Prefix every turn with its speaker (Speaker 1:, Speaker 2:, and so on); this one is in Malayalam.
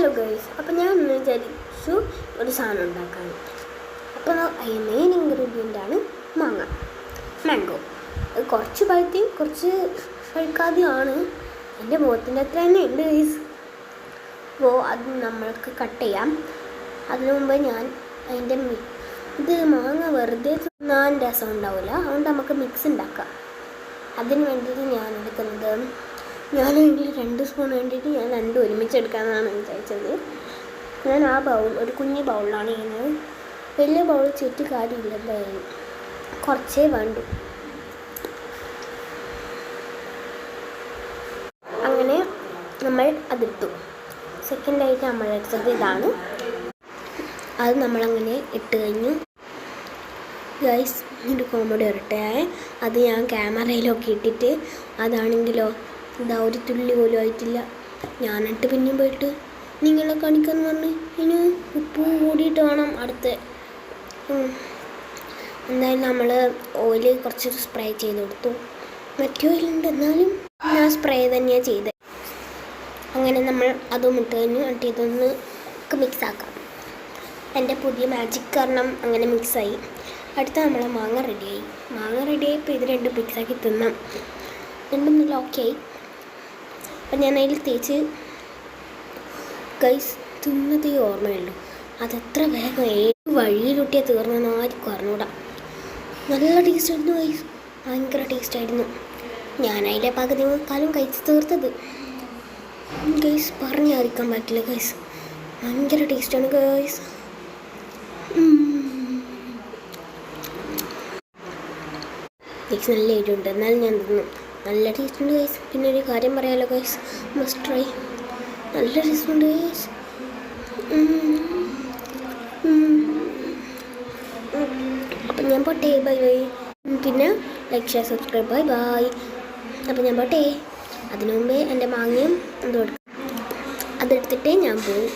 Speaker 1: ഹലോ ഗൈസ്, അപ്പോൾ ഞാൻ ഇന്ന് വിചാരിച്ചു ഒരു സാധനം ഉണ്ടാക്കാൻ. അപ്പോൾ അതിന് മെയിൻ ഇൻഗ്രീഡിയൻ്റാണ് മാംഗോ. അത് കുറച്ച് പഴുത്തിയും കുറച്ച് പഴുക്കാതെയാണ്. എൻ്റെ മുഖത്തിൻ്റെ അത്ര തന്നെ ഉണ്ട് ഗൈസ്. അപ്പോൾ അത് നമ്മൾക്ക് കട്ട് ചെയ്യാം. അതിനു മുമ്പ് ഞാൻ അതിൻ്റെ ഇത് മാങ്ങ വെറുതെ തിന്നാൻ രസം ഉണ്ടാവില്ല, അതുകൊണ്ട് നമുക്ക് മിക്സ് ഉണ്ടാക്കാം. അതിന് വേണ്ടിയിട്ട് ഞാൻ എടുക്കുന്നത്, ഞാനാണെങ്കിൽ 2 സ്പൂൺ വേണ്ടിയിട്ട് ഞാൻ 2 ഒരുമിച്ചെടുക്കാമെന്നാണ് വിചാരിച്ചത്. ഞാൻ ആ ഒരു കുഞ്ഞു ബൗളിലാണ് ചെയ്യുന്നത്. വലിയ ബൗൾ ചുറ്റി കാര്യമില്ല, എന്തായാലും കുറച്ചേ വേണ്ടു. അങ്ങനെ നമ്മൾ അതെടുത്തു. സെക്കൻഡായിട്ട് നമ്മൾ എടുത്തത് ഇതാണ്. അത് നമ്മളങ്ങനെ ഇട്ട് കഴിഞ്ഞു. ഗൈസ്, ഒരു കോമഡി വരട്ടെ. അത് ഞാൻ ക്യാമറയിലൊക്കെ ഇട്ടിട്ട് അതാണെങ്കിലോ ഇതാ ഒരു തുള്ളി പോലും ആയിട്ടില്ല. ഞാനിട്ട് പിന്നെയും പോയിട്ട് നിങ്ങളെ കാണിക്കാമെന്ന് പറഞ്ഞ് ഇനി ഉപ്പ് കൂടിയിട്ട് വേണം അടുത്ത്. എന്തായാലും നമ്മൾ ഓയിൽ കുറച്ച് സ്പ്രേ ചെയ്ത് കൊടുത്തു. മറ്റേ ഓയിലുണ്ട്, എന്നാലും ഞാൻ സ്പ്രേ തന്നെയാണ് ചെയ്തത്. അങ്ങനെ നമ്മൾ അതും ഇട്ട് കഴിഞ്ഞു. എന്നിട്ട് ഇതൊന്ന് മിക്സാക്കാം. എൻ്റെ പുതിയ മാജിക് കാരണം അങ്ങനെ മിക്സായി. അടുത്ത നമ്മളെ മാങ്ങ റെഡിയായി. ഇപ്പോൾ ഇത് 2 മിക്സാക്കി തിന്നാം. രണ്ടും നല്ല ഓക്കെ ആയി. അപ്പം ഞാൻ അതിൽ തേച്ച് ഗൈസ് തിന്നതേ ഓർമ്മയുള്ളൂ. അതെത്ര വേഗം ഏത് വഴിയിലൊട്ടിയാൽ തീർന്നെന്ന് ആർക്കും അറിഞ്ഞൂടാ. നല്ല ടേസ്റ്റായിരുന്നു ഗൈസ്, ഭയങ്കര ടേസ്റ്റായിരുന്നു. ഞാൻ അതിൻ്റെ പകുതി കാലം കഴിച്ച് തീർത്തത് ഗൈസ്, പറഞ്ഞറിയിക്കാൻ പറ്റില്ല ഗൈസ്. ഭയങ്കര ടേസ്റ്റാണ് ഗൈസ്. നല്ല എരിവുണ്ട്, എന്നാലും ഞാൻ തിന്നു. നല്ല ടേസ്റ്റ് ഉണ്ട് ഗൈസ്. പിന്നെ ഒരു കാര്യം പറയാമല്ലോ ഗൈസ്, മസ്റ്റ് ട്രൈ. നല്ല ടേസ്റ്റ് ഉണ്ട് ഗൈസ്. അപ്പം ഞാൻ പോട്ടെ, ബൈ. പിന്നെ ലൈക്ക്, ഷെയർ, സബ്സ്ക്രൈബ്, ബൈ. അപ്പം ഞാൻ പോട്ടെ. അതിനു മുമ്പേ എൻ്റെ മാങ്ങയും അതെടുത്തിട്ടേ ഞാൻ പോകും.